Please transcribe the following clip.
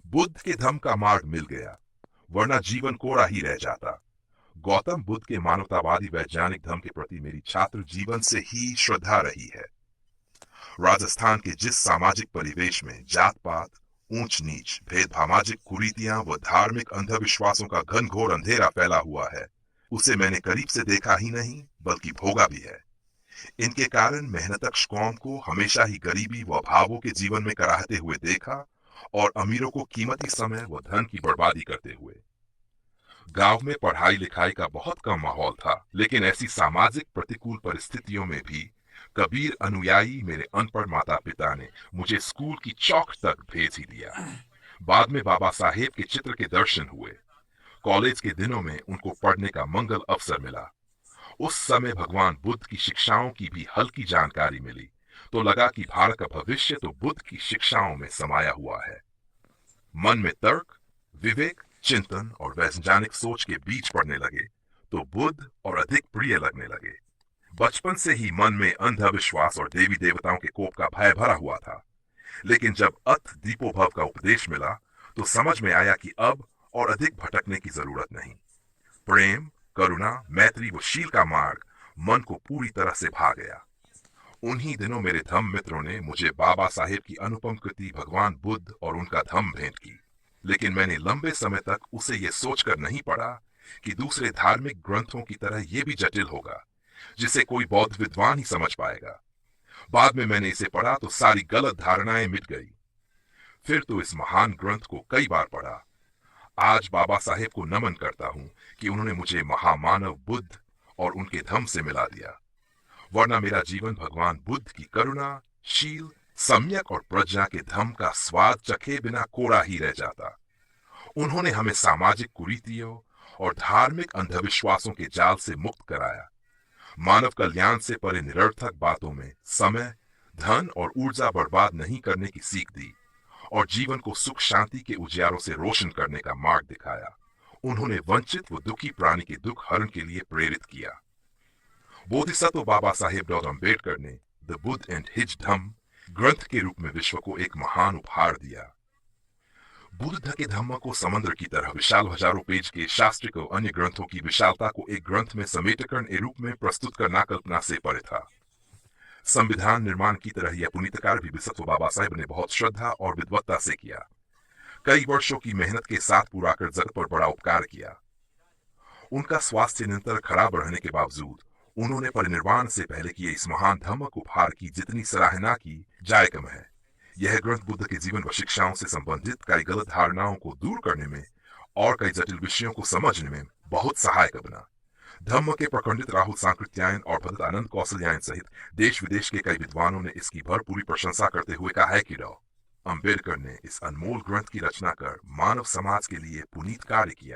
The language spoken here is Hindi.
बुद्ध के धम्म का मार्ग मिल गया, वरना जीवन कोरा ही रह जाता। गौतम बुद्ध के मानवतावादी वैज्ञानिक धर्म के प्रति मेरी छात्र जीवन से ही श्रद्धा रही है। राजस्थान के जिस सामाजिक परिवेश में जात पात, ऊंच नीच, भेदभावात्मक कुरीतियां व धार्मिक अंधविश्वासों का घनघोर अंधेरा फैला हुआ है, उसे मैंने करीब से देखा ही नहीं बल्कि भोगा भी है। इनके कारण मेहनतकश कौम को हमेशा ही गरीबी व अभावों के जीवन में कराहते हुए देखा और अमीरों को कीमती समय व धन की बर्बादी करते हुए। गांव में पढ़ाई लिखाई का बहुत कम माहौल था, लेकिन ऐसी सामाजिक प्रतिकूल परिस्थितियों में भी कबीर अनुयायी मेरे अनपढ़ माता पिता ने मुझे स्कूल की चौक तक भेज ही दिया। बाद में बाबा साहेब के चित्र के दर्शन हुए। कॉलेज के दिनों में उनको पढ़ने का मंगल अवसर मिला। उस समय भगवान बुद्ध की शिक्षाओं की भी हल्की जानकारी मिली, तो लगा कि भारत का भविष्य तो बुद्ध की शिक्षाओं में समाया हुआ है। मन में तर्क, विवेक, चिंतन और वैज्ञानिक सोच के बीज पड़ने लगे तो बुद्ध और अधिक प्रिय लगने लगे। बचपन से ही मन में अंधविश्वास और देवी देवताओं के कोप का भय भरा हुआ था, लेकिन जब अथ दीपोभव का उपदेश मिला तो समझ में आया कि अब और अधिक भटकने की जरूरत नहीं। प्रेम, करुणा, मैत्री व शील का मार्ग मन को पूरी तरह से भा गया। उन्हीं दिनों मेरे धम्म मित्रों ने मुझे बाबा साहेब की अनुपम कृति भगवान बुद्ध और उनका धम्म भेंट की, लेकिन मैंने लंबे समय तक उसे ये सोचकर नहीं पढ़ा कि दूसरे धार्मिक ग्रंथों की तरह ये भी जटिल होगा, जिसे कोई बौद्ध विद्वान ही समझ पाएगा। बाद में मैंने इसे पढ़ा तो सारी गलत धारणाएं मिट गई। फिर तो इस महान ग्रंथ को कई बार पढ़ा। आज बाबा साहेब को नमन करता हूं कि उन्होंने मुझे महामानव बुद्ध और उनके धम्म से मिला दिया, वरना मेरा जीवन भगवान बुद्ध की करुणा, शील, सम्यक और प्रज्ञा के धम्म का स्वाद चखे बिना कोरा ही रह जाता। उन्होंने हमें सामाजिक कुरीतियों और धार्मिक अंधविश्वासों के जाल से मुक्त कराया, मानव कल्याण से परे निरर्थक बातों में समय, धन और ऊर्जा बर्बाद नहीं करने की सीख दी और जीवन को सुख शांति के उजियारों से रोशन करने का मार्ग दिखाया। उन्होंने वंचित व दुखी प्राणी के दुख हरण के लिए प्रेरित किया। बोधिसत्व बाबा साहेब डॉक्टर अम्बेडकर ने द बुद्ध एंड हिज धम्म ग्रंथ के रूप में विश्व को एक महान उपहार दिया। बुद्ध के धम्म को समुद्र की तरह विशाल हजारों पेज के शास्त्रिक और अन्य ग्रंथों की विशालता को एक ग्रंथ में समेटकर के रूप में प्रस्तुत करना कल्पना से परे था। संविधान निर्माण की तरह यह पुनीत कार्य भी बिसत्व बाबा साहेब ने बहुत श्रद्धा और विद्वत्ता से किया। कई वर्षों की मेहनत के साथ पूरा कर जगत पर बड़ा उपकार किया। उनका स्वास्थ्य निरंतर खराब रहने के बावजूद उन्होंने परिनिर्वाण से पहले किए इस महान धम्म उपहार की जितनी सराहना की जाए कम है। यह ग्रंथ बुद्ध के जीवन व शिक्षाओं से संबंधित कई गलत धारणाओं को दूर करने में और कई जटिल विषयों को समझने में बहुत सहायक बना। धम्म के प्रखंडित राहुल सांकृत्यायन और भगत आनंद कौशल्यायन सहित देश विदेश के कई विद्वानों ने इसकी भरपूरी प्रशंसा करते हुए कहा है कि डॉ अम्बेडकर ने इस अनमोल ग्रंथ की रचना कर मानव समाज के लिए पुनीत कार्य किया।